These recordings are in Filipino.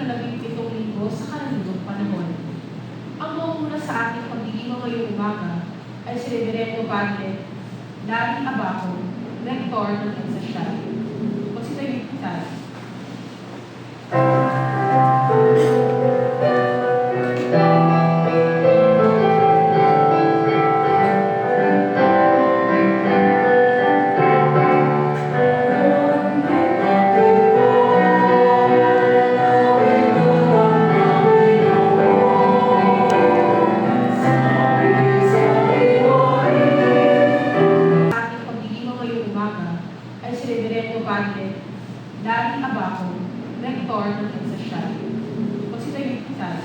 linggo sa karaniwang panahon. Ang maumuna sa ating pagdidiwang ngayong umaga ay si Reverendo Padre Larry Abaco, Rector ng Ensasyal. Magsitayo po tayo. Larry Abaco, Rector ng Ensasyal. Magsitayo po tayo.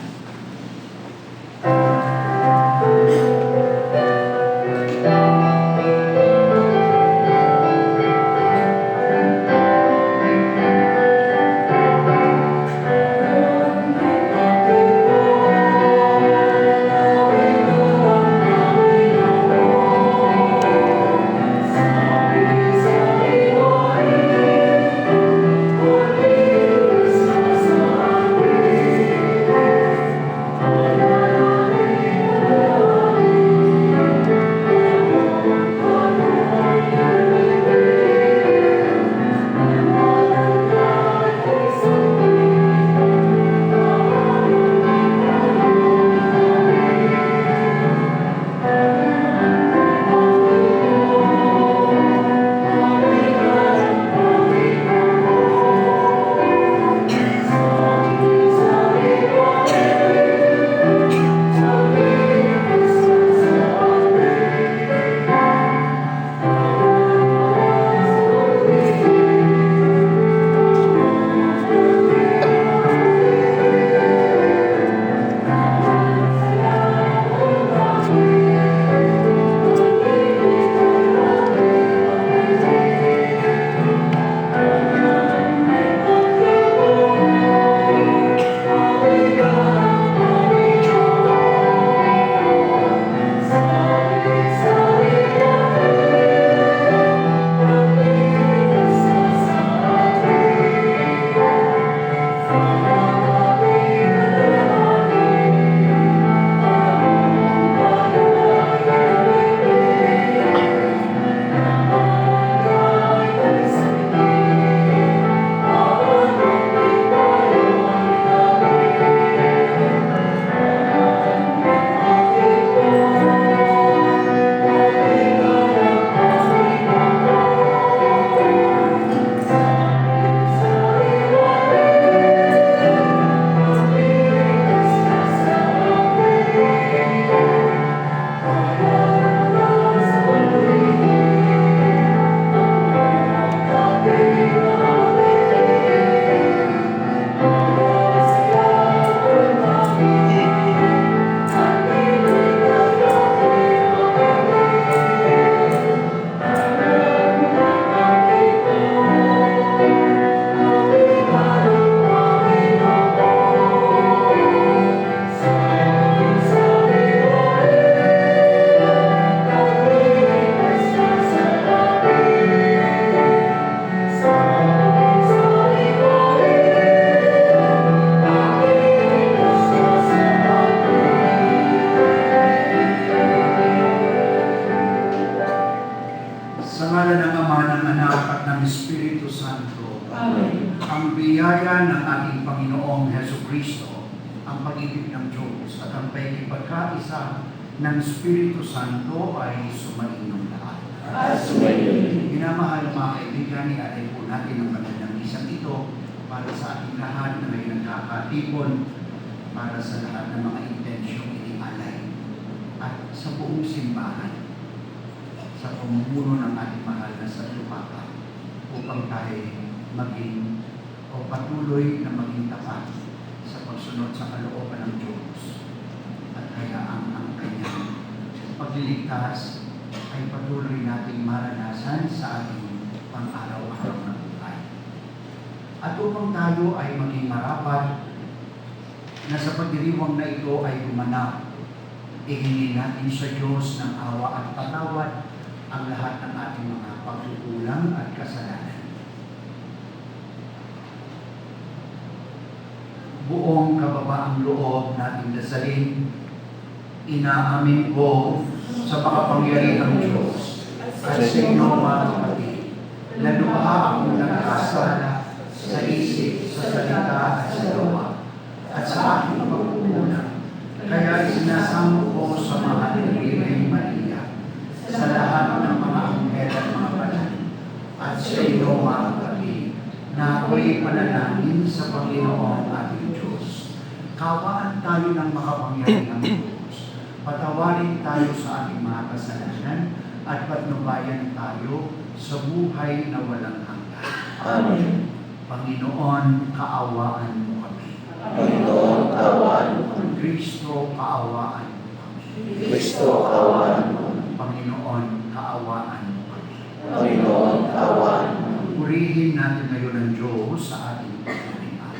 Ng Espiritu Santo ay sumainyong lahat. Minamahal mga kaibigan, ialay po natin ang magandang isang ito para sa ating lahat na may nagkakatipon, para sa lahat ng mga intensyong inialay at sa buong simbahan, sa pamumuno ng ating mahal na Santupapa, upang tayo maging o patuloy na maging tapat sa pagsunod sa kalooban ng Diyos. At kaya ang kanyang pagliligtas ay patuloy nating maranasan sa ating pang-araw-araw na buhay. At upang tayo ay maging marapat na sa pagdiriwang na ito ay gumanap, ihingi natin sa Diyos ng awa at patawad ang lahat ng ating mga pagkukulang at kasalanan. buong kababaang loob nating dasalin. Inaamin ko sa makapangyarihang Diyos at sa inyo mga kapatid, na lubha akong nagkasala sa isip, sa salita at sa gawa, at sa aking pagkukulang. Kaya isinasamo ko sa mahal na Birheng Maria, sa lahat ng mga anghel at mga banal, at sa inyo mga kapatid, na ako'y panalangin sa Panginoon ating Diyos. Kawaan tayo ng makapangyarihang Diyos. Patawarin tayo sa ating mga kasalanan at patnubayan tayo sa buhay na walang hanggan. Amen. Panginoon, kaawaan mo kami. Panginoon, kaawaan mo kami. Kristo, kaawaan mo kami. Kristo, kaawaan mo. Panginoon, kaawaan mo kami. Panginoon, kaawaan mo. Purihin natin ngayon ang Diyos sa ating pagkalingaan.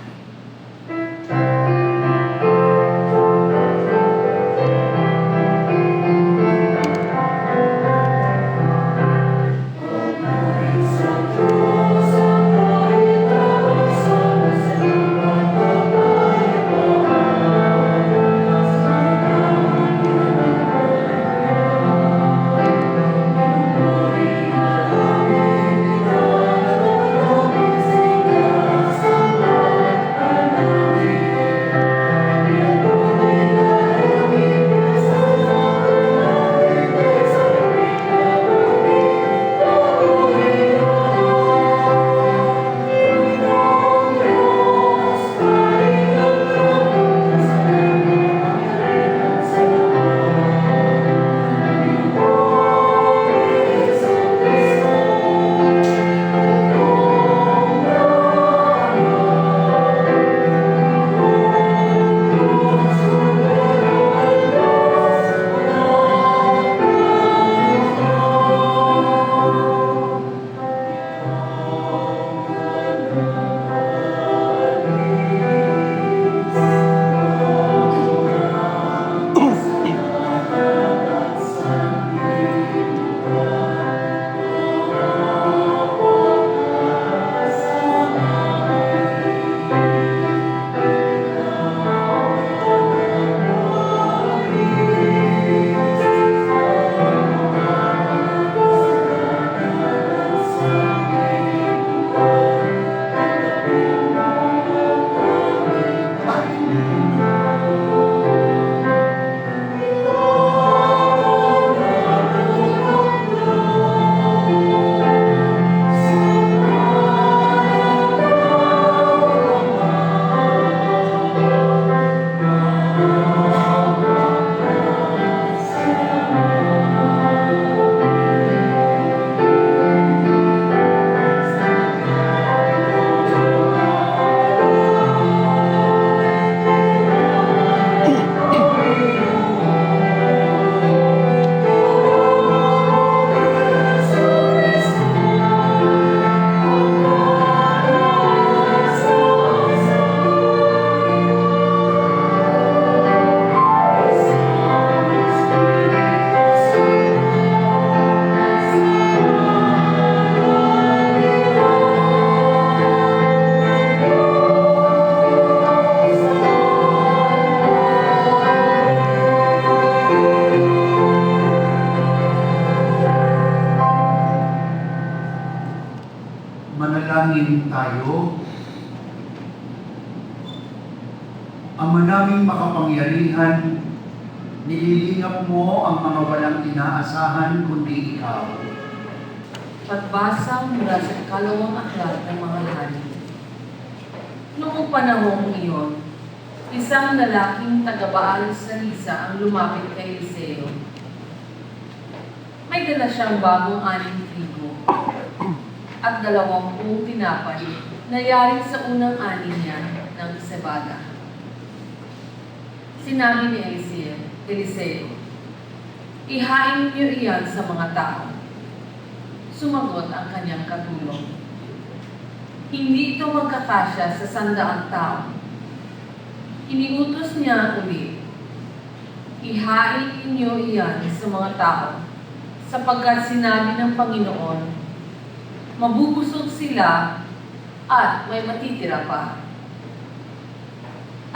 Manalangin tayo. Ama naming makapangyarihan, nililingap mo ang mga walang inaasahan kundi ikaw. Pagbasa mula sa ikalawang aklat ng mga hari. Noong panahong iyon, isang lalaking taga-Baal sa Lisa ang lumapit kay Eliseo. May dala siyang bagong aning trigo at 20 tinapay na yari sa unang ani niya ng sebada. Sinabi ni Eliseo, ihain niyo iyan sa mga tao. Sumagot ang kanyang katulong, hindi ito magkakasya sa 100 tao. Iniutos niya uli, ihain niyo iyan sa mga tao, sapagkat sinabi ng Panginoon, mabubusog sila at may matitira pa.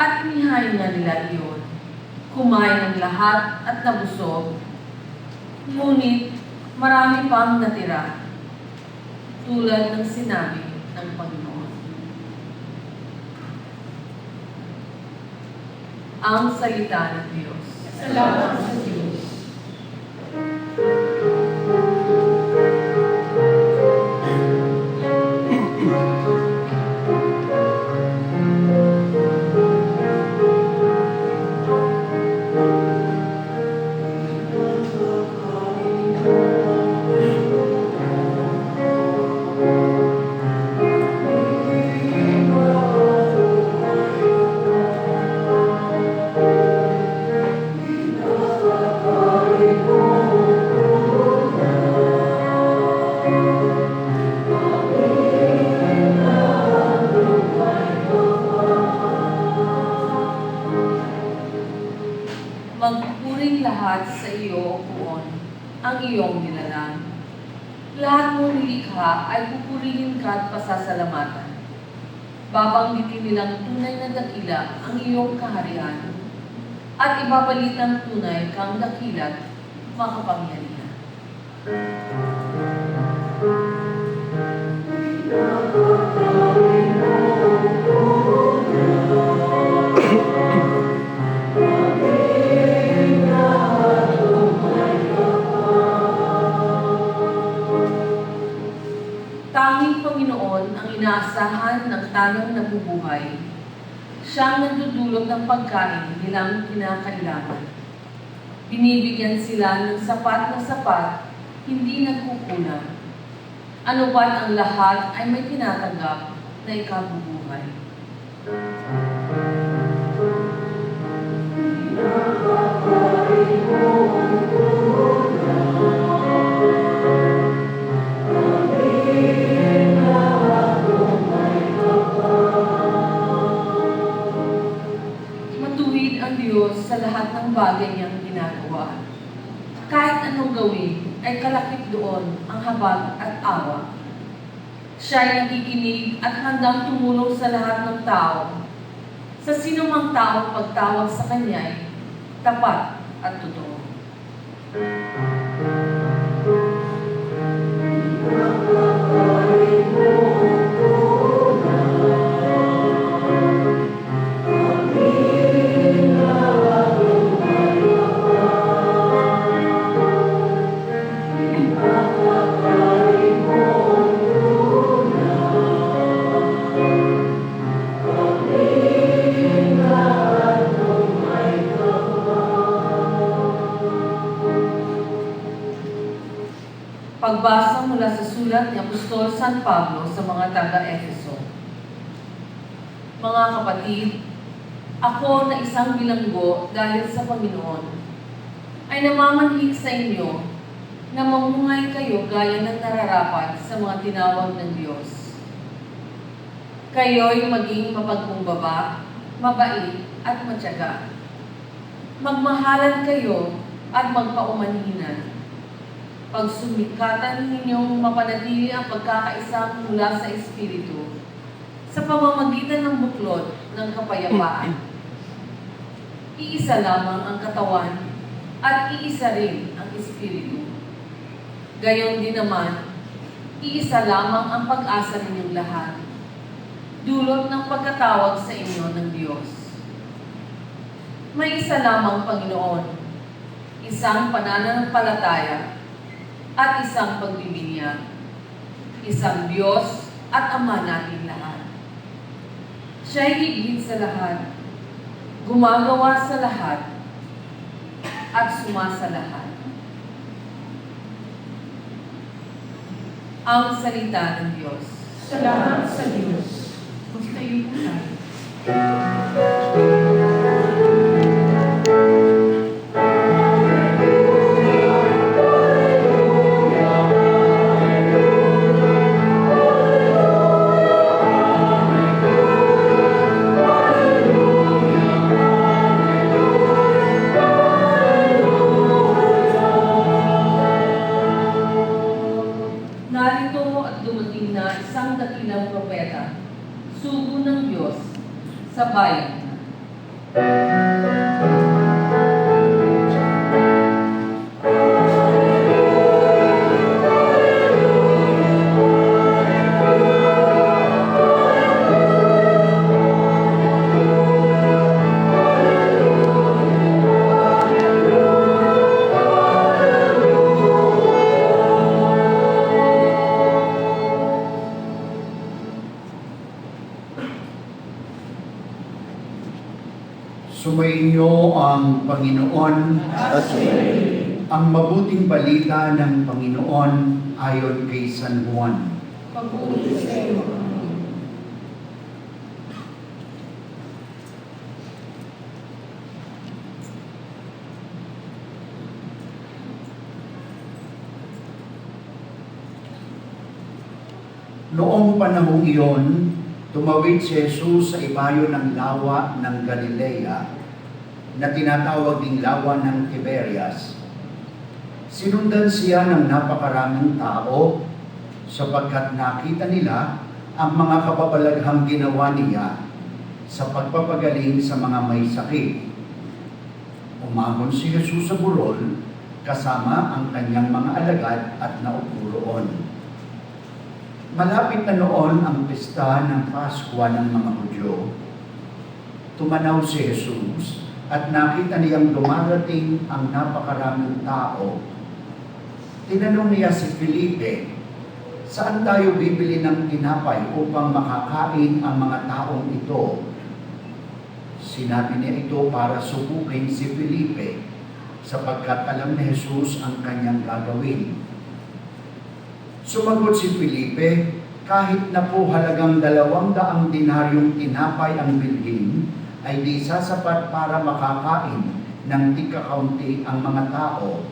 At inihain na nila iyon. Kumain ng lahat at nabusog. Ngunit marami pang natira, tulad ng sinabi ng Panginoon. Ang salita ng Diyos. Salamat sa Diyos. Magpuring lahat sa iyo, O Puon, ang iyong nilalang. Lahat mong nilikha ay pupurihin ka at pasasalamatan. Babanggitin nilang tunay na dakila ang iyong kaharian at ibabalitang tunay kang dakila't makapangyarihan. Tanging Panginoon ang inaasahan ng tanang nabubuhay. Siyang nagdudulot ng pagkain nilang kinakailangan. Binibigyan sila ng sapat na sapat, hindi nagkukulang. Ano ba't ang lahat ay may tinatanggap na ikabubuhay. Matuwid ang Diyos sa lahat ng bagay niyang ginagawa. Kahit anong gawin, ay kalakip doon ang habag at awa. Siya ay nakikinig at handang tumulong sa lahat ng tao. Sa sinumang taong pagtawag sa Kanya ay tapat at totoo. Pagbasa mula sa sulat ni Apostol San Pablo sa mga taga-Efeso. Mga kapatid, ako na isang bilanggo dahil sa Panginoon, ay namamanhik sa inyo na mamungay kayo gaya ng nararapat sa mga tinawag ng Diyos. Kayo'y maging mapagkumbaba, mabait at matyaga. Magmahalan kayo at magpaumanhinan. Pagsumikatan ninyong mapanatili ang pagkakaisa mula sa Espiritu sa pamamagitan ng buklod ng kapayapaan. Iisa lamang ang katawan at iisa rin ang Espiritu. Gayon din naman, iisa lamang ang pag-asa ninyong lahat, dulot ng pagkatawag sa inyo ng Diyos. May isa lamang Panginoon, isang pananampalataya, at isang pagbibinyag, isang Diyos at Ama natin lahat. Siya'y higit sa lahat, gumagawa sa lahat, at sumasa lahat. Ang salita ng Diyos. Salamat sa Diyos. Magtayo po tayo. Narito at dumating na isang dakilang propeta, sugo ng Diyos sa bayan. Sumainyo ang Panginoon. At may Ang mabuting balita ng Panginoon ayon kay San Juan. Pagpuli sa iyo. Noong panahong iyon, tumawid si Jesus sa ibayo ng lawa ng Galilea na tinatawag ding lawa ng Tiberias. Sinundan siya ng napakaraming tao sapagkat nakita nila ang mga kababalaghang ginawa niya sa pagpapagaling sa mga may sakit. Umahon si Jesus sa burol kasama ang kanyang mga alagad at naupo roon. Malapit na noon ang pista ng Pasko ng mga Hudyo. Tumanaw si Jesus at nakita niyang dumarating ang napakaraming tao. Tinanong niya si Felipe, "Saan tayo bibili ng tinapay upang makakain ang mga taong ito?" Sinabi niya ito para subukin si Felipe sapagkat alam ni Jesus ang kanyang gagawin. Sumagot si Felipe, "Kahit na po halagang 200 dinaryong tinapay ang bilhin, ay di sasapat para makakain ng tika-kaunti ang mga tao."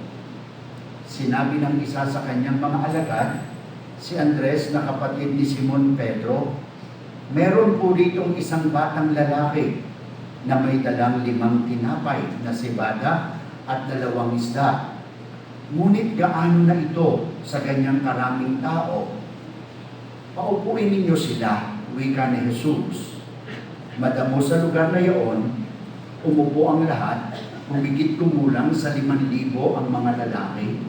Sinabi ng isa sa kanyang mga alagad, si Andres na kapatid ni Simon Pedro, "Meron po ditong isang batang lalaki na may dalang 5 tinapay na cebada at 2 isda. Ngunit gaano na ito sa ganyang karaming tao? Paupuin ninyo sila," wika ni Jesus. Madamo sa lugar na iyon, umupo ang lahat, humigit kumulang sa 5,000 ang mga lalaki.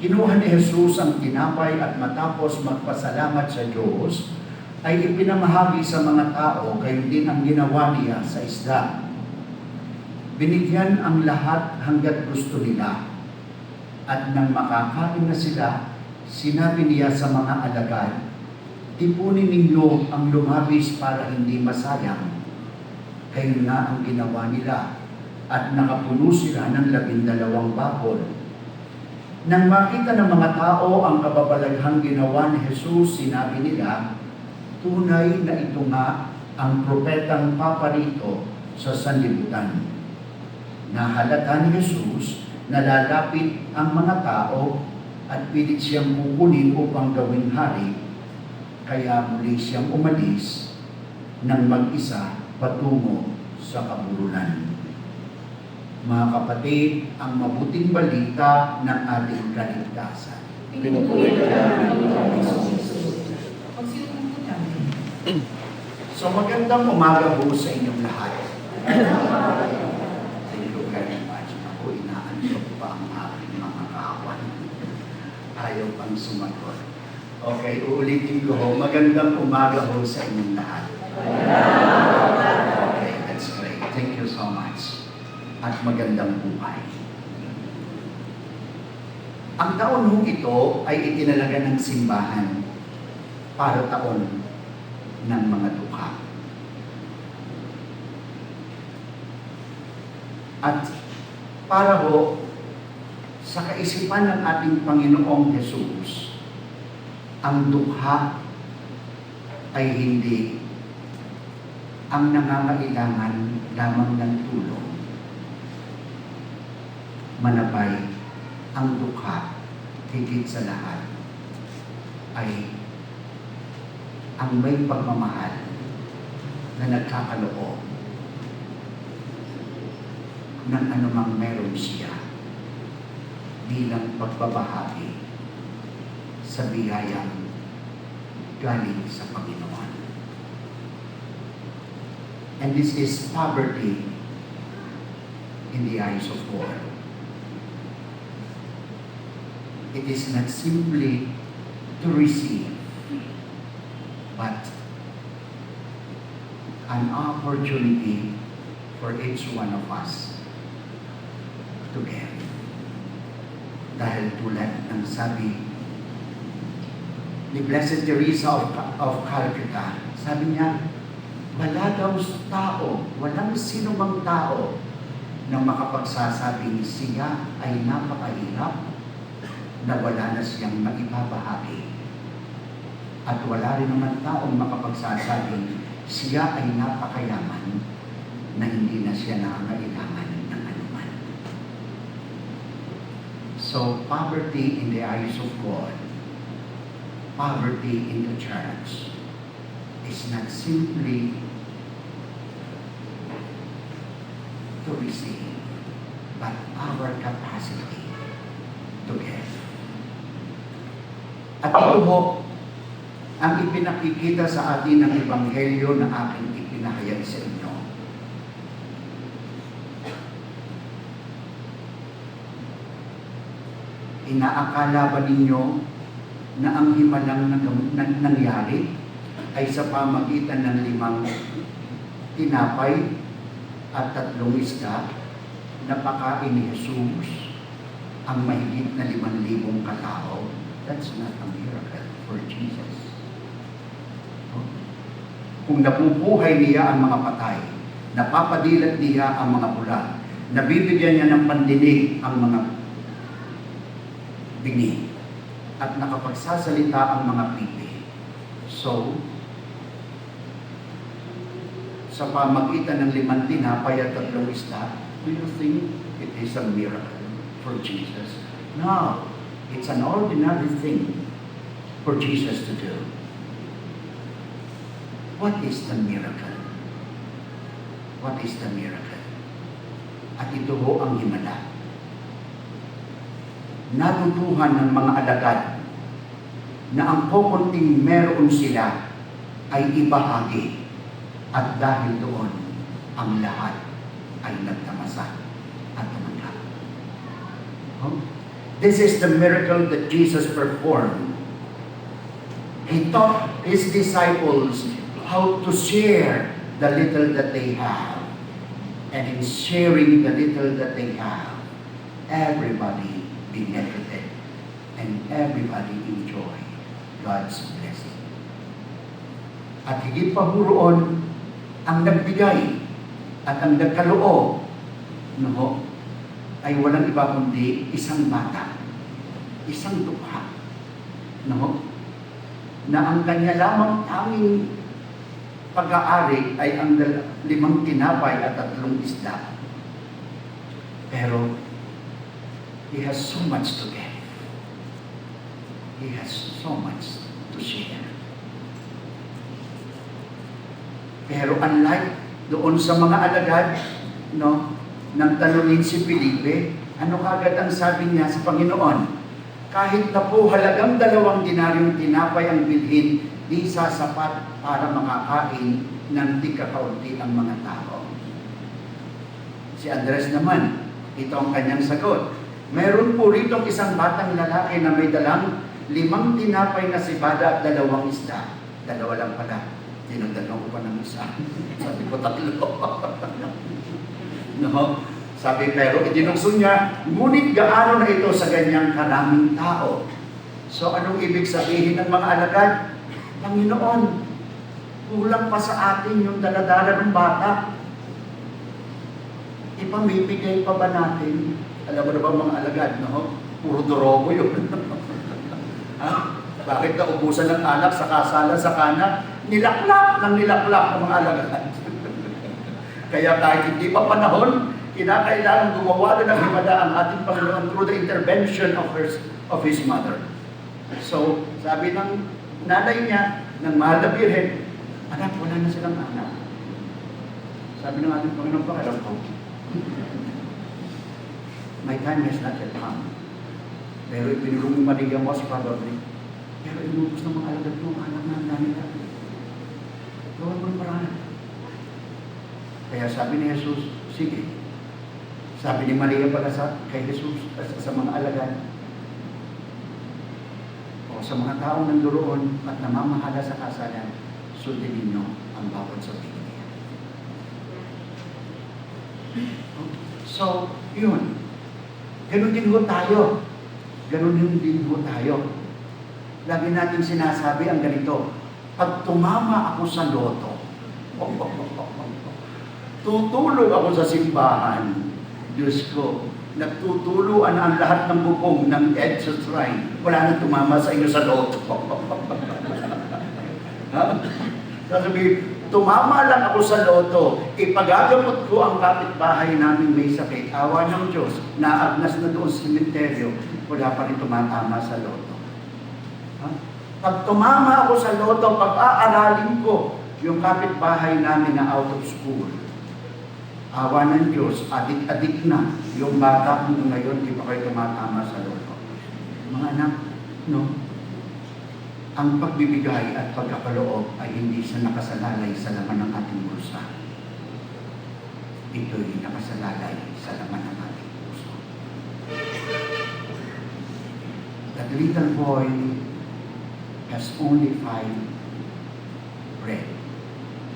Kinuha ni Jesus ang tinapay at matapos magpasalamat sa Diyos, ay ipinamahagi sa mga tao, gayon din ang ginawa niya sa isda. Binigyan ang lahat hanggat gusto nila. At nang makakain na sila, sinabi niya sa mga alagad, "Tipunin ninyo ang lumabis para hindi masayang." Gayon nga ang ginawa nila, at nakapuno sila ng 12 bakol. Nang makita ng mga tao ang kababalaghang ginawa ni Jesus, sinabi nila, "Tunay na ito nga ang propetang paparito sa sanlibutan." Nahalata ni Jesus na lalapit ang mga tao at pilit siyang kukunin upang gawing hari, kaya muli siyang umalis nang mag-isa patungo sa kabululan. Mga kapatid, ang mabuting balita ng ating kaligtasan. pinupuri ka namin, Panginoon. Pagsinuhin po namin. So magandang umaga po sa inyong lahat. Thank you very much. Ako, inaantok pa ang aking mga kawan. Ayaw pang sumagot. Okay, uulitin ko ho. Magandang umaga ho sa inyong lahat. Okay, that's great. Thank you so much. At magandang buhay. Ang taon hong ito ay itinalaga ng simbahan para taon ng mga dukha. At para ho sa kaisipan ng ating Panginoong Jesus, ang dukha ay hindi ang nangangailangan lamang ng tulong. Manabay, ang dukha, higit sa lahat, ay ang may pagmamahal na nagkakaloob ng anumang meron siya bilang pagbabahagi sa biyayang galing sa Panginoon. And this is poverty in the eyes of God. It is not simply to receive, but an opportunity for each one of us to give. Dahil tulad ng sabi ni Blessed Teresa of Calcutta, sabi niya, wala daw tao, walang sino mang tao na makapagsasabing siya ay napakahirap na wala na siyang maibabahagi. At wala rin naman taong makapagsasabing siya ay napakayaman na hindi na siya nangangailangan ng anuman. So, poverty in the eyes of God, poverty in the church, is not simply to receive, but our capacity to give. At ito ho, ang ipinakikita sa atin ng Ebanghelyo na aking ipinahayag sa inyo. Inaakala ba ninyo na ang himalang nangyari ay sa pamagitan ng 5 tinapay at 3 isda na pakain ni Jesus ang mahigit na 5,000 katao? That's not a miracle for Jesus. Kung nabubuhay niya ang mga patay, napapadilat niya ang mga bulag, nabibigyan niya ng pandinig ang mga bingi, at nakapagsasalita ang mga pipi. So, sa pamagitan ng 5 tinapay at 3 isda, do you think it is a miracle for Jesus? No, it's an ordinary thing for Jesus to do. What is the miracle? What is the miracle? At ito ho ang himala. Natutuhan ng mga alagad na ang kukunting meron sila ay ibahagi, at dahil doon ang lahat ay nagtamasa at tumanggap. This is the miracle that Jesus performed. He taught His disciples how to share the little that they have. And in sharing the little that they have, everybody benefited and everybody enjoy God's blessing. At higit pa roon, ang nagbigay at ang nagkaloob ay walang iba kundi isang bata, isang dukha, na ang kanya lamang tanging pag-aari ay ang 5 tinapay at 3 isda. Pero he has so much to give. He has so much to share. Pero unlike doon sa mga alagad, nang tanungin si Felipe, ano kagad ang sabi niya sa Panginoon? Kahit na po halagang 2 dinaryong tinapay ang bilhin, di sasapat para makakain ng di kakaunti ang mga tao. Si Andres naman, ito ang kanyang sagot. Meron po rito isang batang lalaki na may dalang 5 tinapay na sibada at 2 isda. 2 lang pala. Dinagdagan ko pa ng isa. Sabi ko 3. Sabi pero idinukso niya, ngunit gaano na ito sa ganyang karaming tao? So anong ibig sabihin ng mga alagad? Panginoon, kulang pa sa atin yung daladala ng bata. Ipamibigay pa ba natin? Alam mo na ba mga alagad, puro dorogo yun. Bakit naubusan ng anak sa kasalan sa kana? Nilaklak ng mga alagad. Kaya kahit hindi pa panahon, kinakailangan gumawa din ng himala ang ating Panginoon through the intervention of His mother. So, sabi ng nanay niya, ng mahal na birhen, anak, wala na silang anak. Sabi ng ating Panginoon, pakiram ko. My time has not yet come. Pero ipinulong ni Maria most probably. Pero inubos ng mga alagad mo, anak na ang dami natin. Gawin mo ng paraan. Kaya sabi ni Jesus, sige. Sabi ni Maria pala kay Jesus, sa mga alagad, o sa mga taong nanduroon at namamahala sa kasalan, sundin ninyo ang bawat sabihin niya. So, yun. Ganun din ho tayo. Ganun din ho tayo. Lagi natin sinasabi ang ganito, pag tumama ako sa loto, tutulog ako sa simbahan. Diyos ko, nagtutuluan ang lahat ng bubong ng EDSA Shrine. Wala nang tumama sa inyo sa loto. Sasabihin, tumama lang ako sa loto, ipagagamot ko ang kapitbahay namin may sakit. Awa ng Diyos, naagnas na doon sa sementeryo, wala pa rin tumatama sa loto. Pag tumama ako sa loto, pag-aaralin ko yung kapitbahay namin na out of school. Awa ng Diyos, adik-adik na yung bata kung ngayon di pa kayo tumatama sa loto. Mga anak, no? Ang pagbibigay at pagkakaloob ay hindi sa nakasalalay sa laman ng ating bulsa. Ito'y nakasalalay sa laman ng ating puso. That little boy has only 5 bread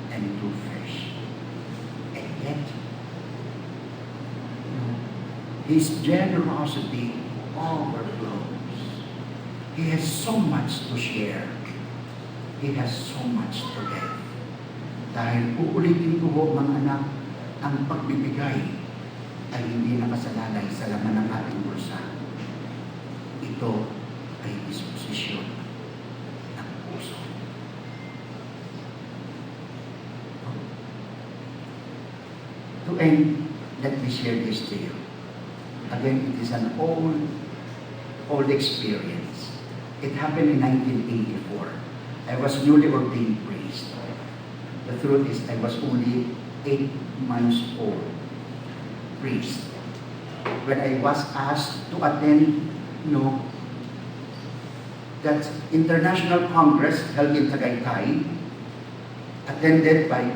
and 2 fish. And yet, his generosity overflows. He has so much to share. He has so much to give. Dahil uulitin ko ho, mga anak, ang pagbibigay ay hindi nakasalalay sa laman ng ating bulsa. Ito ay disposisyon ng puso. To end, let me share this to you. Again, it is an old experience. It happened in 1984. I was newly ordained priest. The truth is, I was only 8 months old priest when I was asked to attend, that international congress held in Tagaytay, attended by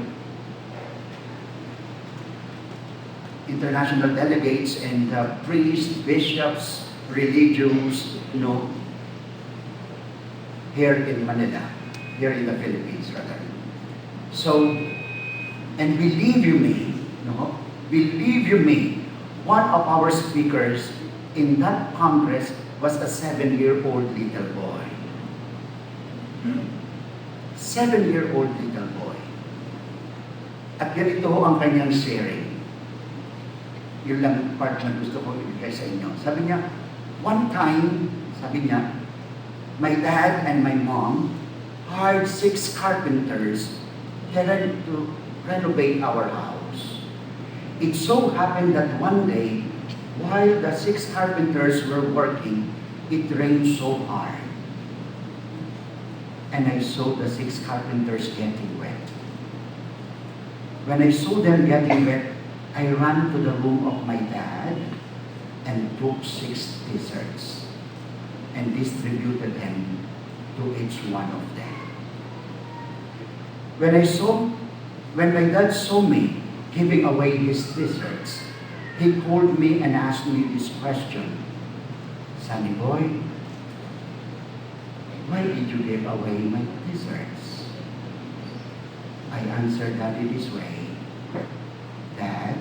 international delegates and priests, bishops, religious, here in Manila, here in the Philippines, rather. So, and believe you me, one of our speakers in that Congress was a 7-year-old little boy. 7-year-old little boy. At ganito ang kanyang sharing. Yun lang part na gusto ko ibigay sa inyo. Sabi niya, one time, my dad and my mom hired 6 carpenters to renovate our house. It so happened that one day, while the 6 carpenters were working, it rained so hard. And I saw the 6 carpenters getting wet. When I saw them getting wet, I ran to the room of my dad and took 6 t-shirts and distributed them to each one of them. When my dad saw me giving away his t-shirts, he called me and asked me this question, "Sonny boy, why did you give away my t-shirts?" I answered Daddy this way, "Dad,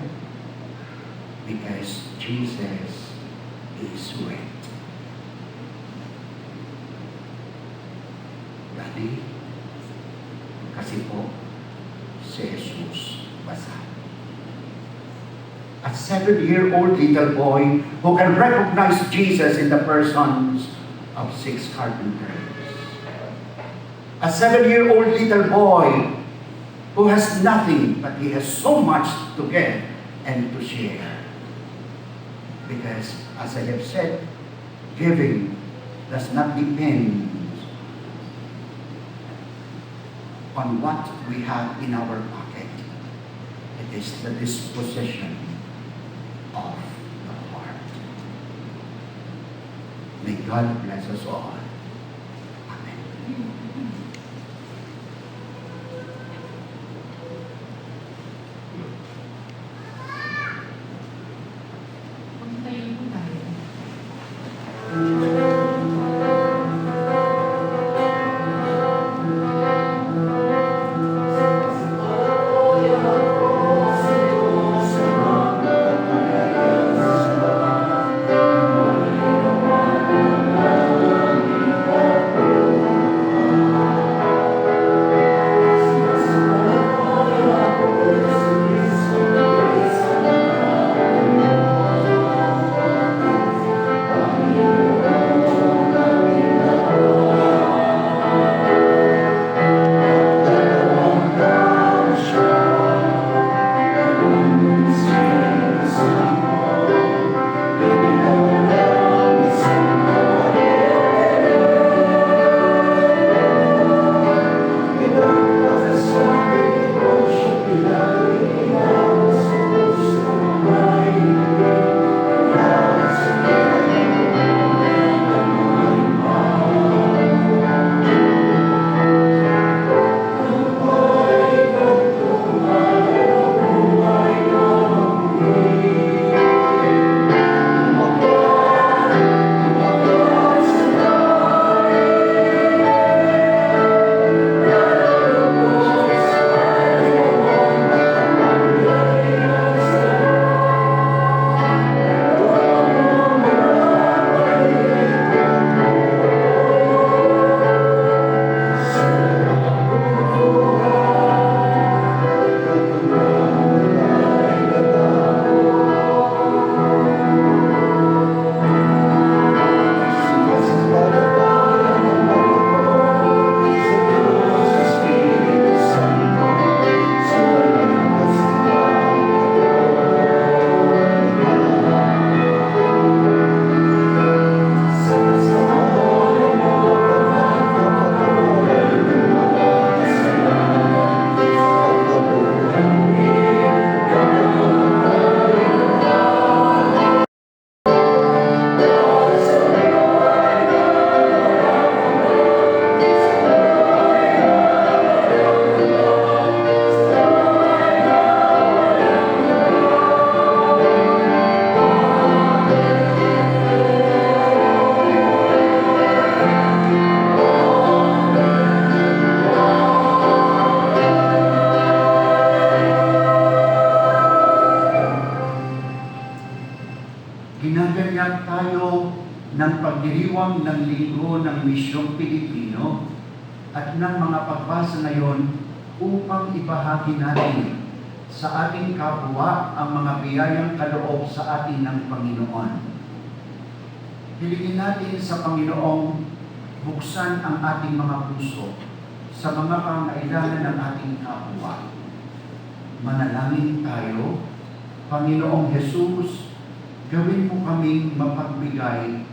because Jesus is wet." Daddy, kasi po, si Jesus basa. A 7-year-old little boy who can recognize Jesus in the persons of 6 carpenters. A 7-year-old little boy who has nothing, but he has so much to give and to share. Because, as I have said, giving does not depend on what we have in our pocket. It is the disposition of the heart. May God bless us all. Amen. pagdiriwang ng Linggo ng Misyong Pilipino at ng mga pagbasa ngayon upang ibahagi natin sa ating kapwa ang mga biyayang kaloob sa atin ng Panginoon. Hilingin natin sa Panginoong buksan ang ating mga puso sa mga pangailangan ng ating kapwa. Manalangin tayo. Panginoong Jesus, gawin mo kaming mapagbigay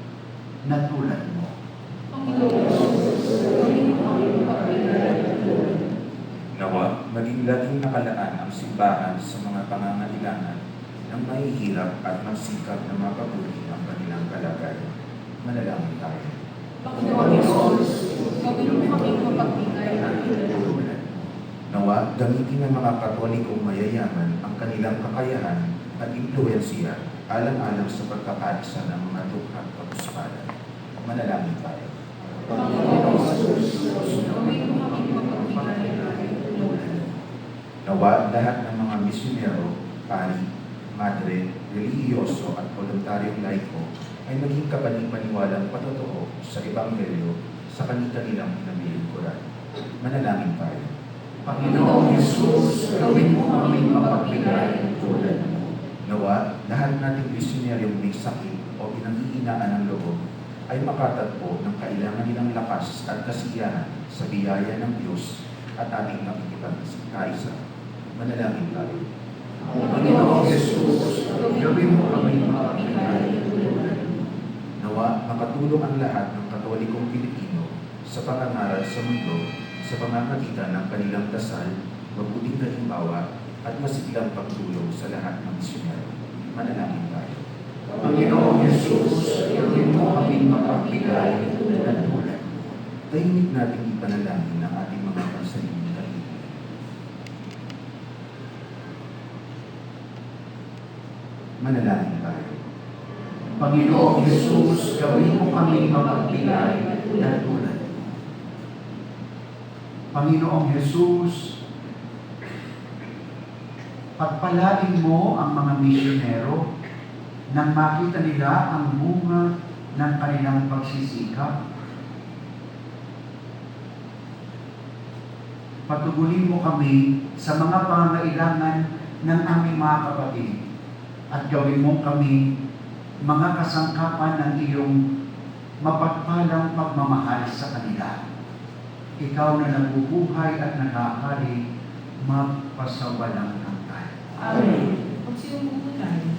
na tulad mo. Panginoon Jesus, gawin mo kami mapagbigay na tulad mo. Nawa, maging laging nakalaan ang simbahan sa mga pangangailangan ng mahihirap at magsikap na mapabuti ang kanilang kalagayan. Manalangin tayo. Panginoon Jesus, gawin mo kami mapagbigay na tulad mo. Nawa, gamitin ng mga Katolikong mayayaman ang kanilang kakayahan at impluensya alang-alang sa pagkakaisa ng mga dukhang kapuspalan. Manalangin tayo. Panginoon Jesus, gawin mo kami mapagbigay na tulad mo. Nawa, lahat ng mga misyonero, pari, madre, relihiyoso at voluntaryong laiko ay maging kapanipaniwalang patotoo sa Ebanghelyo sa kanilang pinamilingkuran. Manalangin tayo. Panginoong Jesus, gawin mo kaming mapagbigay na tulad mo. Nawa, lahat nating misyonaryong may sakit o pinanghihinaan ng loob ay makatagpo ng kailangan nilang lakas at kasiyahan sa biyaya ng Diyos at ating nakikipagkaisa. Manalangin tayo. Panginoong Jesus, gawin mo kaming mapagbigay na tulad mo. Nawa, makatulong ang lahat ng Katolikong Pilipino sa pangangaral sa mundo sa pamamagitan ng kanilang dasal, mabuting halimbawa at masiglang pagtulong sa lahat ng misyonero. Manalangin tayo. Panginoong Jesus, gawin mo kaming mapagbigay na tulad mo. Tahimik nating ipanalangin ang ating mga pansariling kahilingan. Manalangin tayo. Panginoong Jesus, gawin mo kaming mapagbigay na tulad mo. Panginoong Jesus, pagpalain mo ang mga misyonero nang makita nila ang bunga ng kanilang pagsisikap. Patugunin mo kami sa mga pangangailangan ng aming mga kapatid at gawin mo kami mga kasangkapan ng iyong mapagpalang pagmamahal sa kanila. Ikaw na nabubuhay at nakakari, magpasawalang hanggan. Amen. Magsinubukan tayo.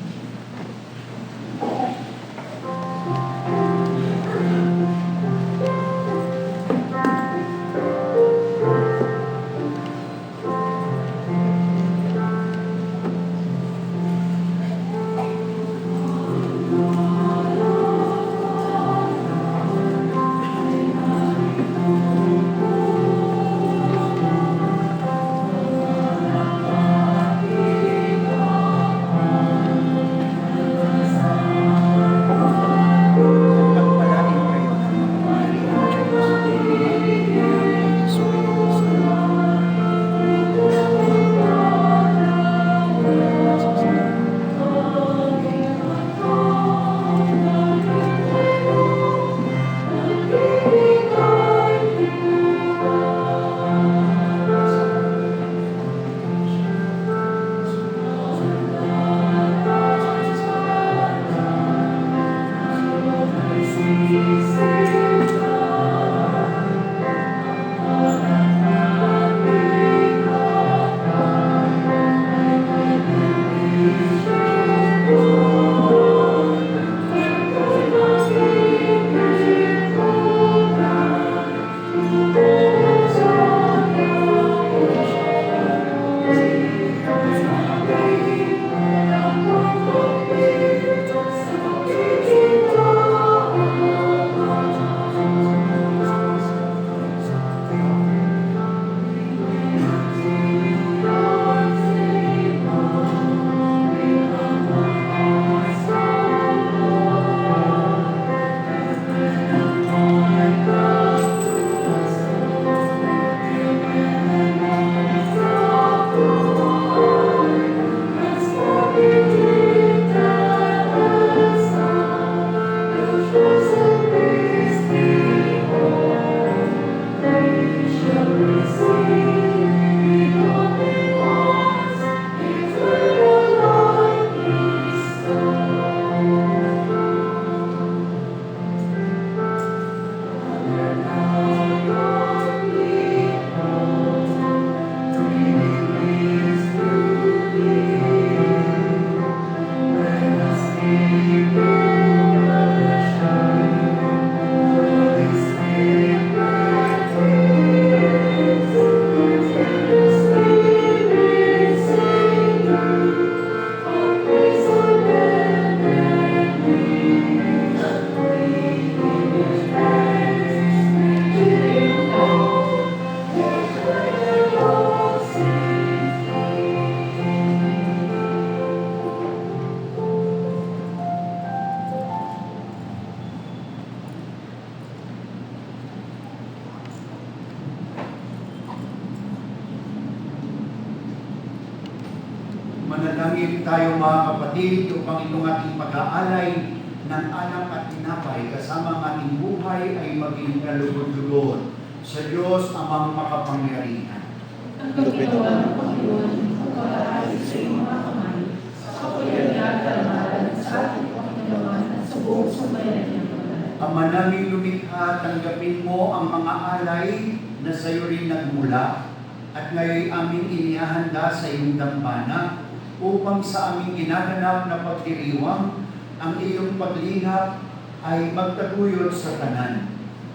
Manalangin tayo mga kapatid upang itong ating pag-aalay ng anak at tinapay kasama ang ating buhay ay maging kalugod-lugod sa Diyos amang makapangyarihan. Ang Panginoon, Panginoon, pag-aari sa iyong mga kamay, sa kapayagan kalamaran sa ating Panginoon at sa buong sambayanan niyang pagkalat. Ama naming lumikha, tanggapin mo ang mga alay na sa iyo rin nagmula at ngayon aming inihahanda sa iyong dambana upang sa aming ginaganap na pagdiriwang ang iyong paglingap ay magtaguyod sa tanan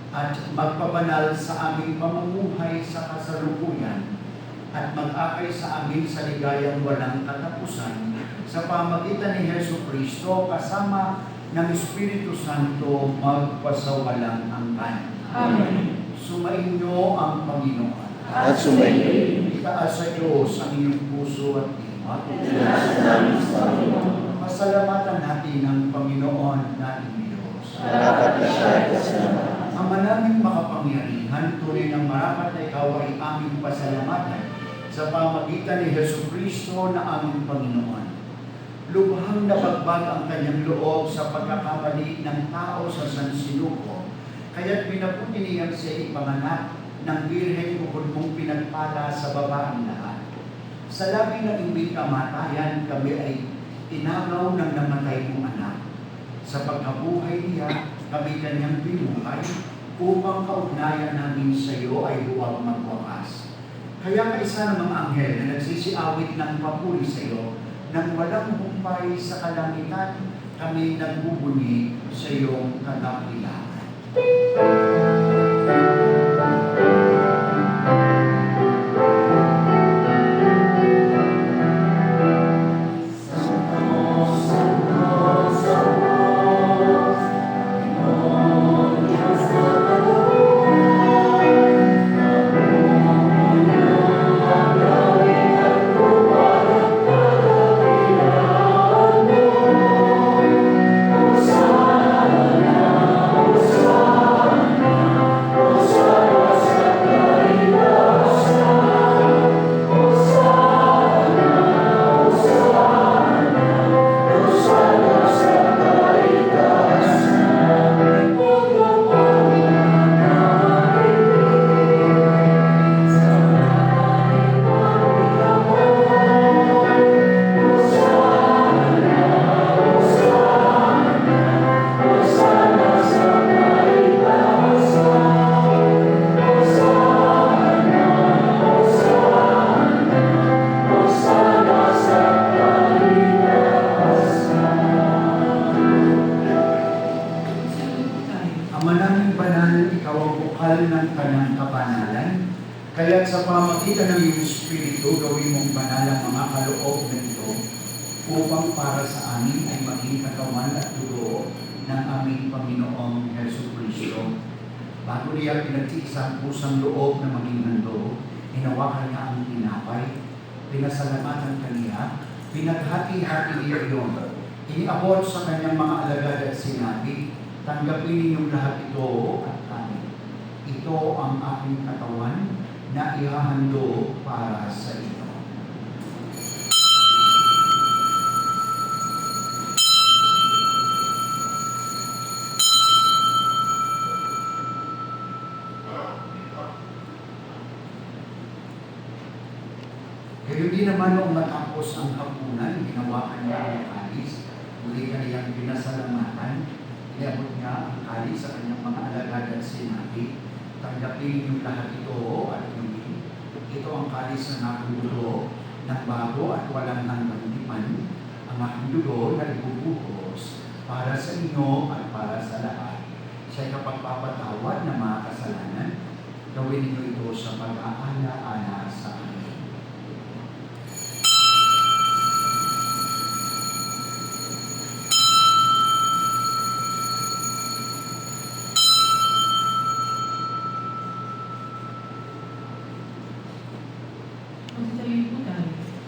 at magpabanal sa aming pamumuhay sa kasalukuyan at mag-akay sa amin sa ligayang walang katapusan sa pamagitan ni Hesus Kristo kasama ng Espiritu Santo magpasawalang hanggan. Amen. Sumainyo ang Panginoon. At sumayin. Itaas sa Diyos ang inyong puso at diwa. Pinasa namin sa Panginoon. Pasalamatan natin ang Panginoon nating Diyos. Marapat na siya ay kasalanan. Ama naming makapangyarihan, tunay ng marapat na ikaw ay aming pasalamatan sa pamagitan ni Hesus Kristo na aming Panginoon. Lubhang nabagbag ang kanyang loob sa pagkakamali ng tao sa sansinuko, kaya't pinabuti niyang siya ipanganak ng birhen bukod mong pinagpala sa babaeng lahat. Sa labi ng imbing kamatayan, kami ay tinagaw ng namatay mong anak. Sa pagkabuhay niya, kami kanyang binuhay upang kaugnayan namin sa iyo ay huwag magwakas. Kaya kaisa ng mga anghel na nagsisiawit ng papuri sa iyo, nang walang humpay sa kalangitan, kami nagbubuni sa iyong kadakilaan. Ama naming banal, ikaw ang bukal ng kanyang kabanalan. Kaya't sa pamagitan ng iyong Espiritu, gawin mong banal ang mga kaloob na ito upang para sa amin ay maging katawan at dugo ng aming Panginoong Hesus Kristo. Bago niya pinagtiis ang pusang loob na maging hando, hinawakan niya ang tinapay, pinasalamatan kaniya, pinaghati-hati niya iyon. Iniabot sa kanyang mga alagad at sinabi, tanggapin ninyong lahat ito at kami. Ito ang aking katawan na ihahando para sa inyo. Gayon din naman noong matapos ang hapunan, hinawakan niya ang kalis, muli kaniyang pinasalamatan, iabot niya ang kalis sa kanyang mga alagad at sinabi, tanggapin yung lahat ito at inumin. Ito ang kalis ng aking dugo ng bago at walang hanggang ang aking dugo na ibubuhos para sa inyo at para sa lahat. Siya'y kapagpapatawad ng mga kasalanan, gawin niyo ito sa pag-aala-ala sa akin.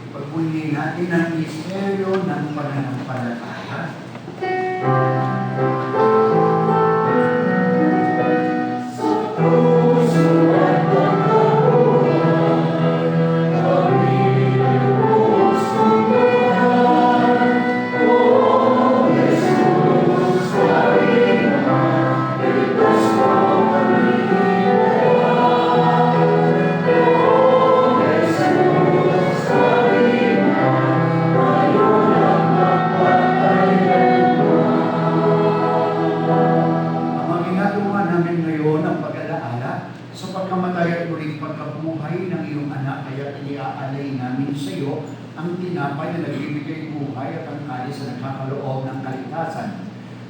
Ipagpuni natin ang misteryo ng pananampalataya. Kami lubos ang tinapay na nagbibigay buhay at ang kalis na nagkakaloob ng kaligtasan.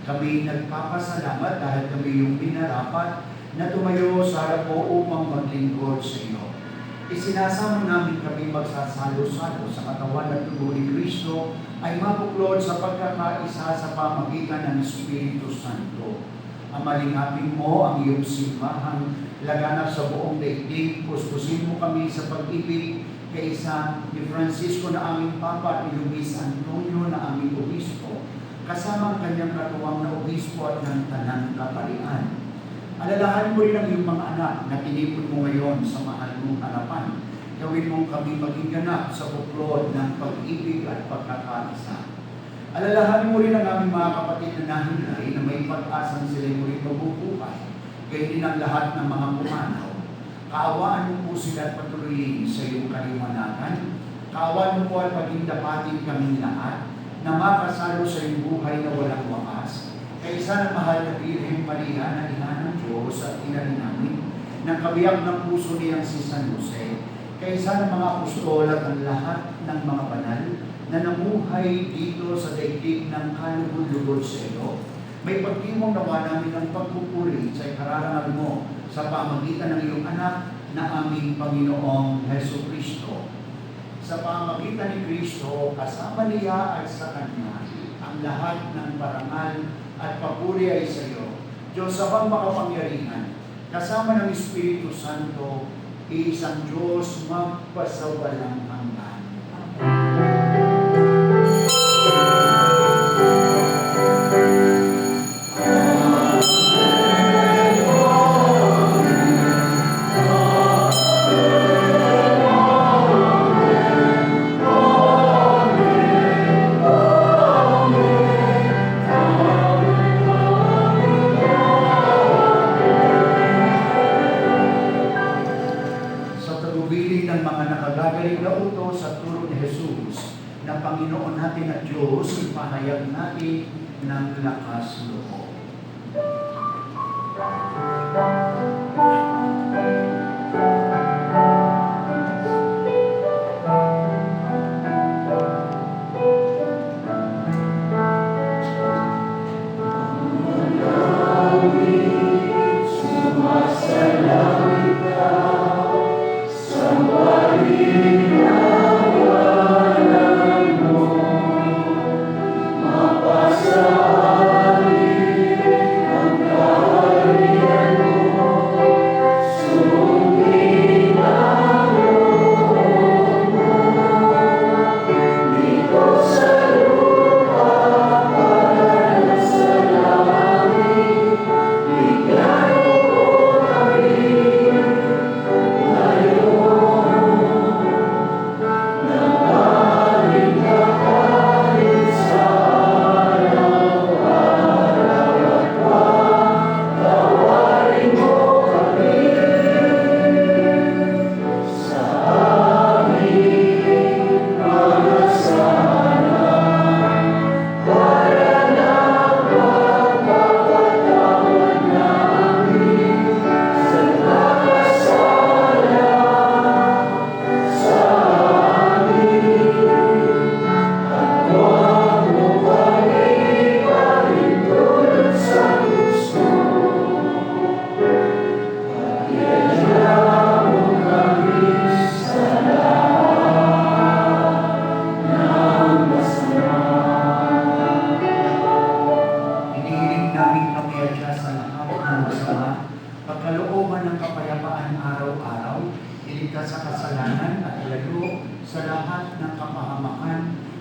Kami nagpapasalamat dahil kami yung pinarapat na tumayo sa harap mo upang maglingkod sa iyo. Isinasama namin kami magsasalo-salo sa katawan at dugo ni Kristo ay mabuklod sa pagkakaisa sa pamagitan ng Espiritu Santo. Amalingapin mo ang iyong simbahang laganap sa buong daigdig. Puspusin mo kami sa pag-ibig kaisa ni Francisco na aming Papa at ni Luis Antonio na aming Obispo, kasama ang kanyang katuwang na Obispo at ng Tanang Kaparian. Alalahanin mo rin ang iyong mga anak na tinipon mo ngayon sa mahal mong harapan. Gawin mong kami maging ganap sa buklod ng pag-ibig at pagkakaisa. Alalahanin mo rin ang aming mga kapatid na nahinay na may pag-asang sila'y muling mabubuhay. Gayun din ang lahat ng mga pumanaw. Kaawaan mo po sila at patuloyin sa iyong kaliwanagan. Kaawaan mo po at paghindapatin kaming lahat na makasalo sa iyong buhay na walang wakas. Kaisa ng mahal na Birhen Maria na ina ng Diyos at ina rin namin, ng kabiyak ng puso niyang si San Jose, kaisa ng mga apostol at ang lahat ng mga banal na namuhay dito sa daigdig ng kalugod-lugod sa iyo, may pagtimong nawa namin ng pagpupuri sa ikararangal mo sa pamagitan ng iyong anak na aming Panginoong Heso Kristo. Sa pamagitan ni Kristo, kasama niya at sa Kanya, ang lahat ng parangal at papuri ay sa iyo, Diyos Amang makapangyarihan, kasama ng Espiritu Santo, iisang Diyos magpasawalang hanggan. Panginoon natin at Diyos, ipahayag natin ng lakas loob.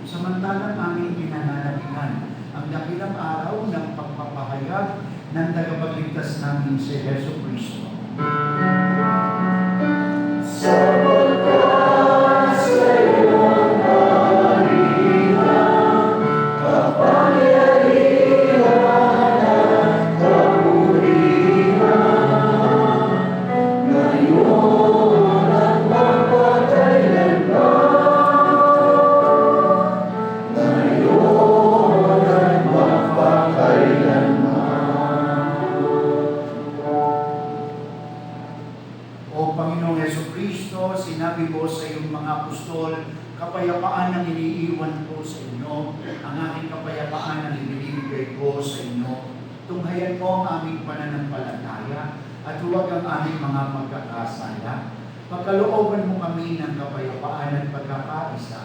Samantalang aming pinananabihan ang dakilang araw ng pagpapahayag ng tagapagligtas namin si Heso Kristo. kapayapaan iniiwan ko sa inyo. Ang aking kapayapaan ang ibinibigay ko sa inyo. Tunghayan mo ang aming pananampalataya at huwag ang aming mga pagkakasala. Pagkalooban mo kami ng kapayapaan at pagkakaisa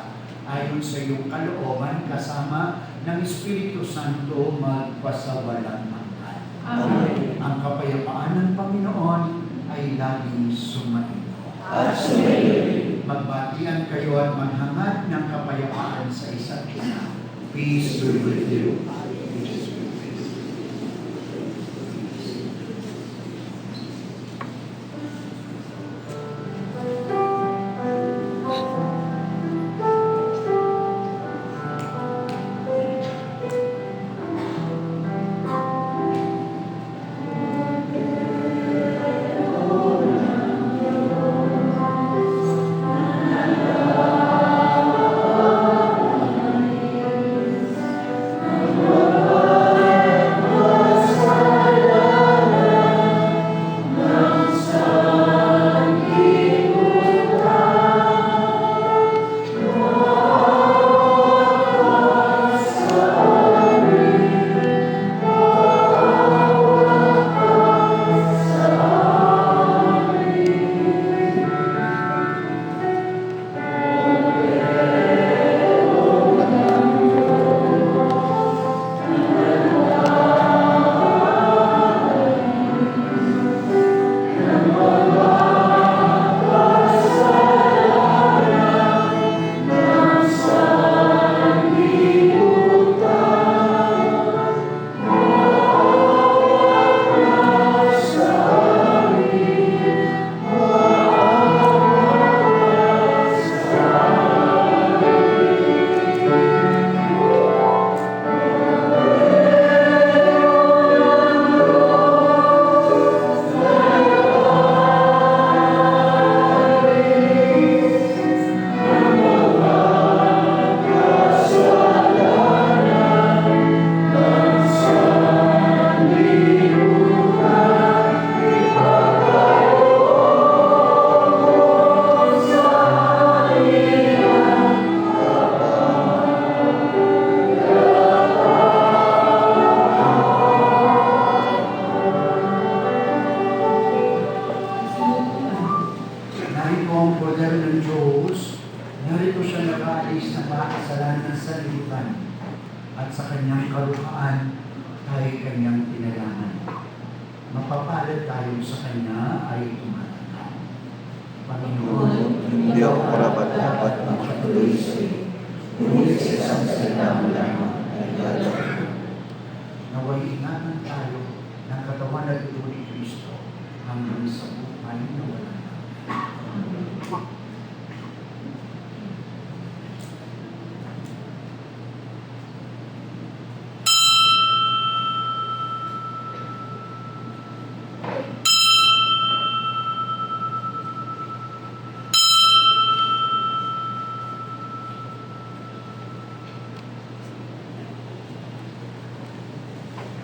ayon sa iyong kalooban kasama ng Espiritu Santo magpasawalang hanggan. Amen. Ang kapayapaan ng Panginoon ay laging sumainyo. At sumainyo. Magbatian kayo at maghangad ng kapayapaan sa isa't isa. Peace be with you. Narito ang poder ng Diyos, narito siya nag-aalis ng mga kasalanan sa libutan, at sa kanyang kaluhaan ay kanyang pinalaman. Mapapalad tayo sa kanya ay tumatanggap. Panginoon, Hindi ako karapat-dapat na makatuloy sa iyo. Ngunit sa isang salita mo lamang ay gagawin ko. naway ingatan tayo ng katawan at dugo ni Kristo hanggang sa buhay na walang hanggan.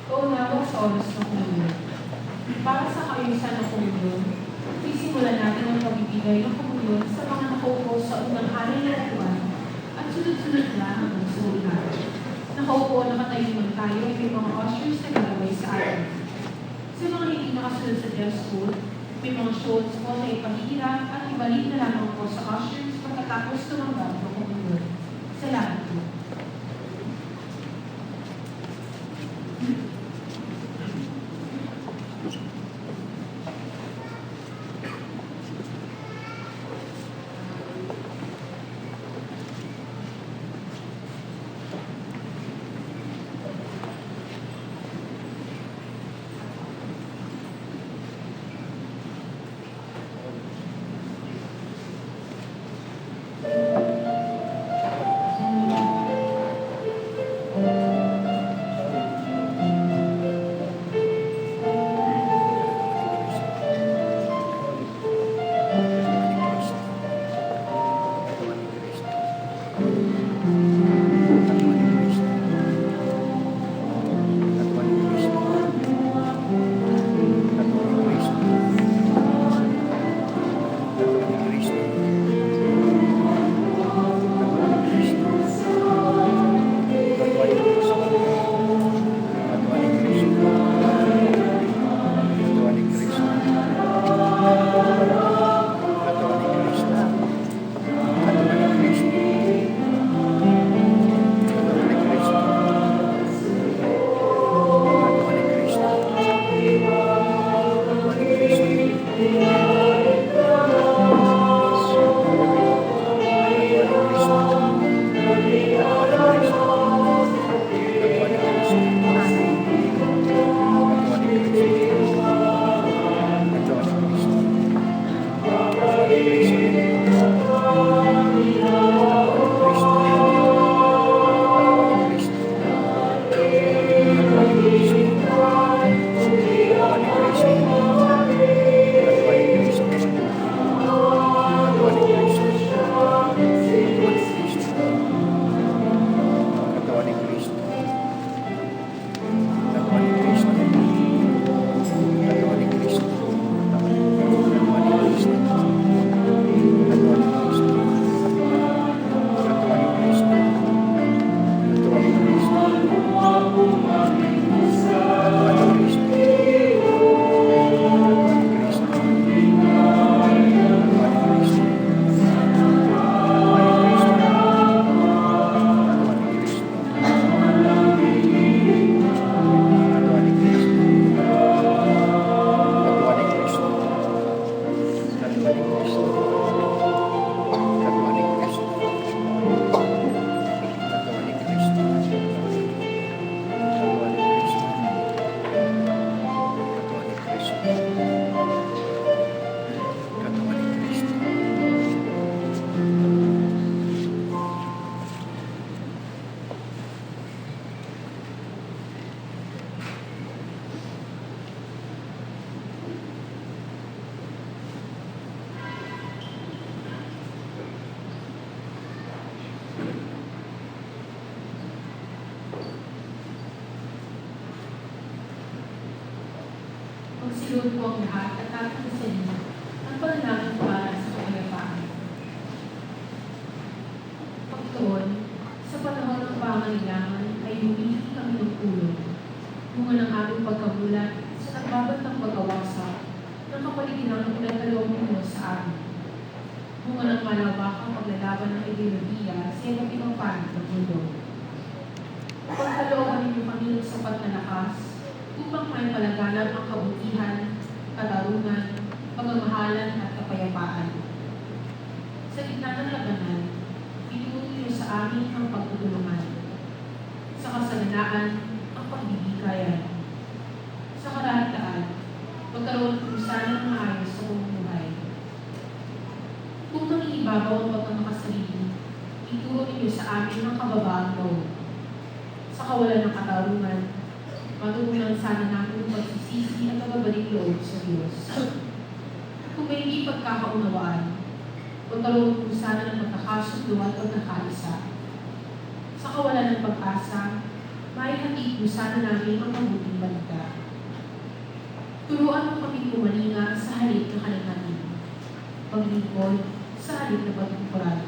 Kaunawang sa oras ng komunyon. Para sa kaayusan ng komunyon, sisimulan natin ang pagbibigay ng komunyon sa mga nakaupo sa unang hari ng upuan at sunod-sunod na hanggang sa ulan. Nakaupo o nakatayo man tayo ay may mga ushers na gagawin sa atin. Sa mga hindi nakasunod sa dress code, may mga shows po na ipahira at ibalik na lamang po sa ushers pagkatapos tumanggap ng komunyon. Salamat po. Pasilod ko ang lahat at aking sa inyo ang panalangin para sa kapayapaan. Pagtuon, sa panahon ng pangailangan ay humingi kami ng tulong. Bunga ng aming pagkamulat sa nagbabantang pagkawasak ng kapaligiran ng pinagdalawang mundo sa amin. Bunga ng malawakang paglalaban ng ideolohiya sa iba't ibang panig ng mundo. Pagkalooban ninyo kami ng sapat na lakas upang may palaganap ang kabutihan, katarungan, pagmamahalan at kapayapaan. Sa gitna ng labanan, ituro niyo sa amin ang pagtutulungan. Sa kasaganaan, ang pagbibigayan. Sa karahatan, magkaroon kung sana ng maayos sa pamumuhay. Kung nangibabaw ang pagkamakasarili, ituro niyo sa amin ang kababaang loob. Sa kawalan ng katarungan, matutunan sana namin ang pagsisisi at pagbabalik loob sa Diyos. Kung may hindi pagkakaunawaan, magkaroon kung sana ng pagkakasundo at pagkakaisa. Sa kawalan ng pag-asa, maihatid kung sana namin ang mabuting balita. Turuan mo kami kumalinga sa halip na kalinghanin, paglingkod sa halip na pagtungkuran.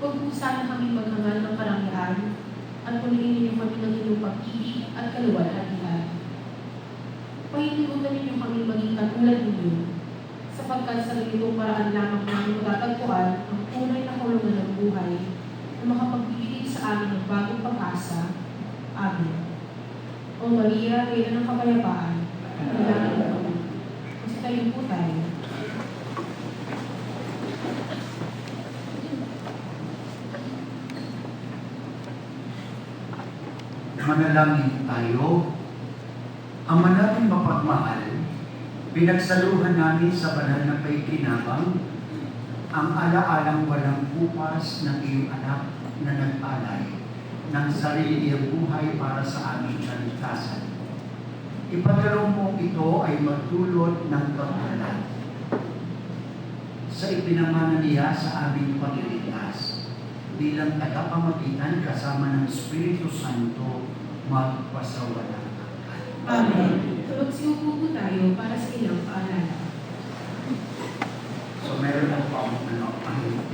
Huwag po sana kami maghangal ng karangyaan at puliin ninyo kami ng inyong pag-ibig at kaluwalhatian. Pahintunan ninyo kami maging katulad ninyo, sapagkat sa ganitong paraan lamang namin matatagpuan ang tunay na kulungan ng buhay na makapagbibigay sa amin ng bagong pag-asa. Amen. O Maria, Reyna ng Kapayapaan, manalangin mo kami. Magsitayo po tayo. Manalangin tayo. Ama namin mapagmahal, pinagsaluhan namin sa banal na paikinabang ang alaalang walang bukas ng iyong anak na nag-alay ng sarili niyang buhay para sa aming kaligtasan. Ipadalong mo ito ay magdulot ng paghalag sa ipinamana niya sa aming pagliligtas bilang tagapamagitan kasama ng Espiritu Santo magpasawalang hanggan. Amen. Magsiupo po tayo para sa ilang paalala. So meron lang po ang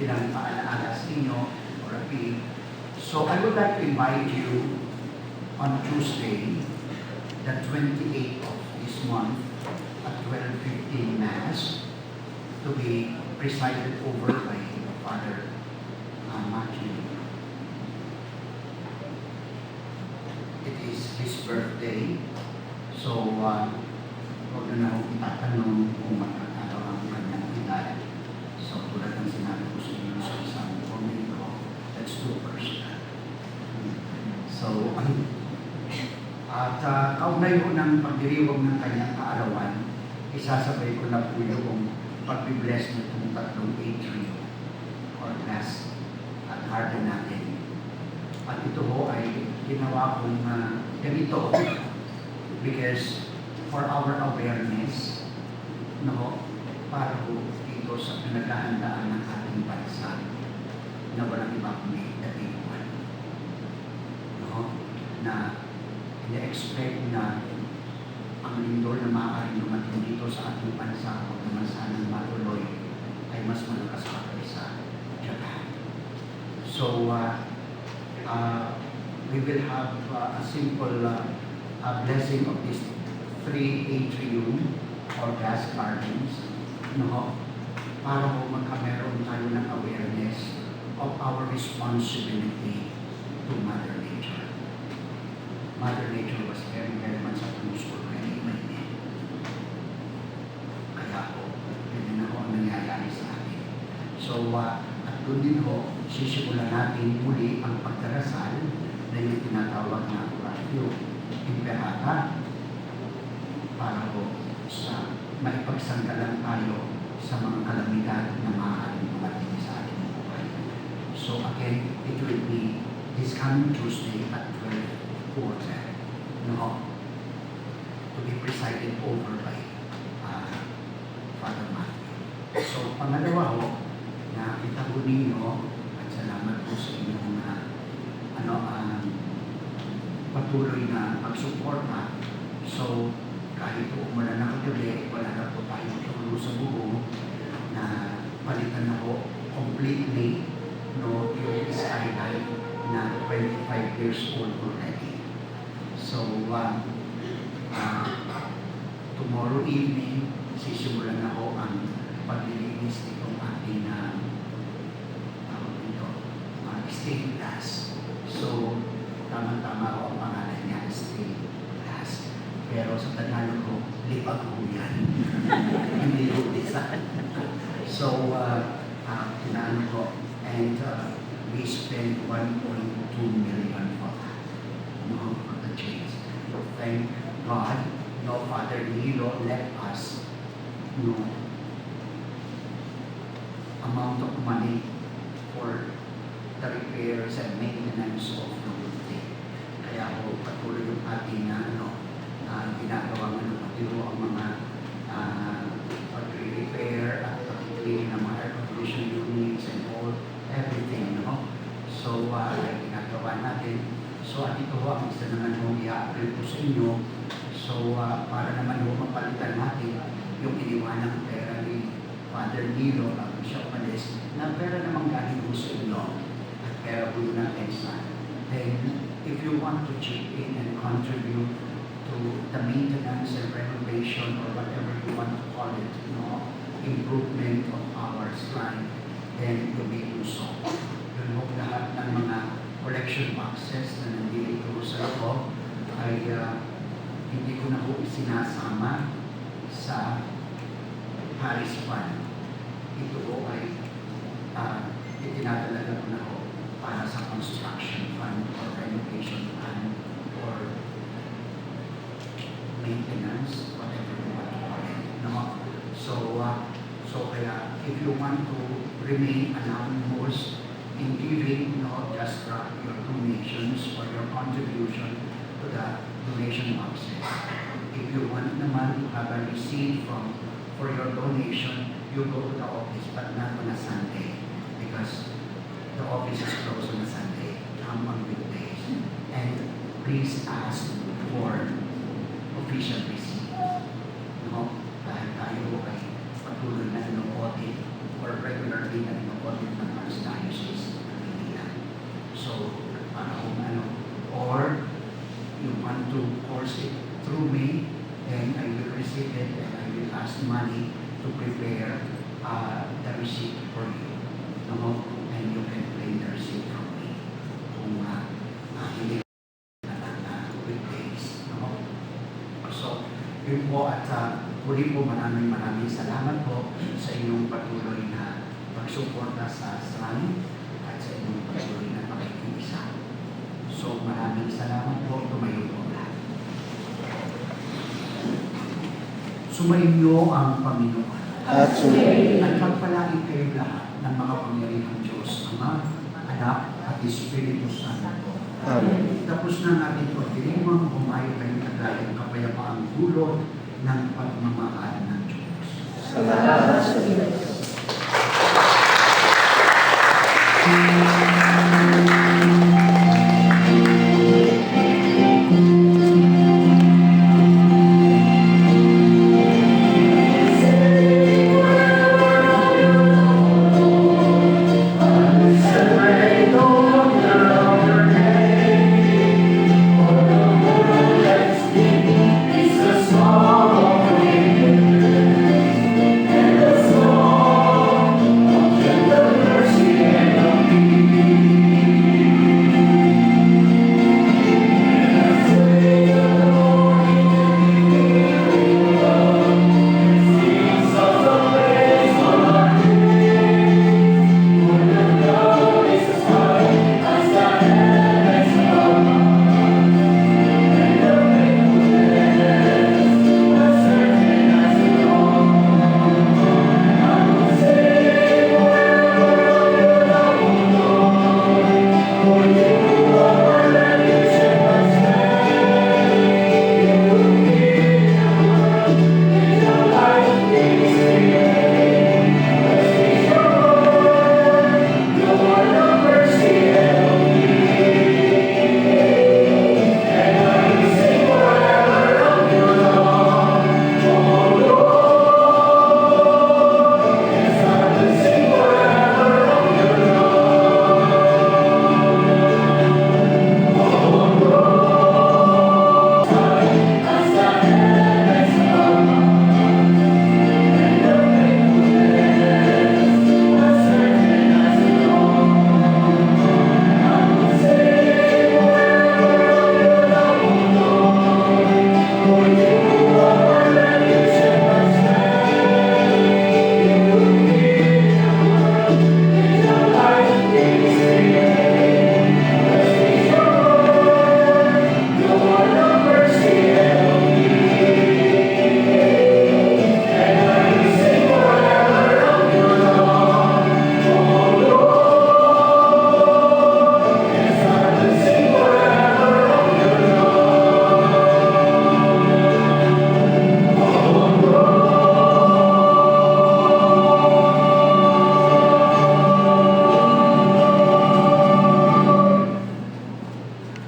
ilang paalaala sa inyo or appeal. So I would like to invite you on Tuesday, the 28th of this month at 12:15 Mass to be presided over by Father Matthew. It is his birthday, so huwag na akong itatanong kung magkakalo ang kanyang edad. So tulad ng sinabi ko sa inyo sa isang komento, let's do personal. So, at kaugnay ko ng pagdiriwag ng kanyang kaarawan, isasabay ko na po yung pagbibless nitong tatlong atrium or glass at garden natin. At ito ho ay ginawa kong ganito because for our awareness, no, para ho dito sa pinaghahandaan ng ating bansa na walang iba kundi datinguan. No? Na ina-expect na ang lindol na maaaring dumating dito sa ating bansa o naman sanang matuloy ay mas malakas pa kaysa Japan. So, we will have a simple blessing of these 3 atrium or glass gardens, no? Para ho magkameron tayo ng awareness of our responsibility to Mother Nature. Mother Nature was very, very much abused already by men. Kaya ho, yun na ho ang nangyayari sa atin. So, at doon din ho, sisimulan natin muli ang pagdarasal na yung tinatawag na Oratio Imperata para ho sa maipagsanggalan tayo sa mga kalamidad na maaaring dumating sa ating buhay. So again, it will be this coming Tuesday at 12:40, no? To be presided over by Father Matthew. So pangalawa ho, nakita ko ninyo at salamat po sa inyong patuloy na pagsuporta. So kahit umulan na kagabi, wala na po tayong tulo sa bubong na palitan na po completely no, yung skyline na 25 years old already. So, tomorrow evening, sisimulan na ho ang paglilinis nitong ating stained glass. So, tama-tama ho ang pangalan niya, stained glass. Pero sa Tagalog ho, lipag ho yan. Hindi ho design. So, tinano ko, and we spent 1.2 million for that, no, for the change. Thank God, no, Father Nilo left us no amount of money for the repairs and maintenance of the building. Kaya ho, patuloy yung ating ginagawa ng patiro ang mga pag-repair at pag-clean ng mga air condition units and all, everything, no? So, ay ginagawa natin. So, at ito ho, ang isa naman ho, i-upgrade ko sa inyo. So, para naman ho, mapalitan natin yung iniwanang pera ni Father Nilo, bago siya umalis, na pera namang galing ho sa inyo. At pera po yun natin sa. Then, if you want to chip in and contribute to the maintenance and renovation or whatever you want to call it, no, improvement of our shrine, then you may do so. Yun ho, lahat ng mga collection boxes na nandito sa loob ay hindi ko na po isinasama sa Paris Fund. Ito po ay itinatalaga ko na po para sa construction fund or renovation fund or maintenance, whatever you want to call it. No? So kaya if you want to remain anonymous in giving, just your donations or your contribution to the donation boxes. If you want naman to have a receipt for your donation, you go to the office, but not on a Sunday, because the office is closed on a Sunday. Come on weekdays. And please ask for official receipt. No? Dahil tayo ay patuloy na ino-audit or regularly na ino-audit ng Archdiocese ng Manila. So, para kung or you want to course it through me, then I will receive it and I will ask money to prepare the receipt for you. No? And you can claim the receipt from me. Kung hindi na weekdays. No? So, yun po at muli po maraming salamat po sa inyong patuloy na pagsuporta sa shrine at sa inyong patuloy na pakikiisa. So, maraming salamat po. Tumayo po lahat. Sumainyo ang Panginoon. At sumainyo. At pagpalain kayo lahat ng mga pangyarihang Diyos, Ama, Anak, at Espiritu Santo. Amen. Tapos na natin pagdilimang, humayo kayong kagayang kapayapaang dulot ng pagmamahal ng Diyos. Salamat sa Diyos. It's a small thing, and a small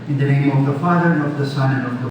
In the name of the Father, and of the Son, and of the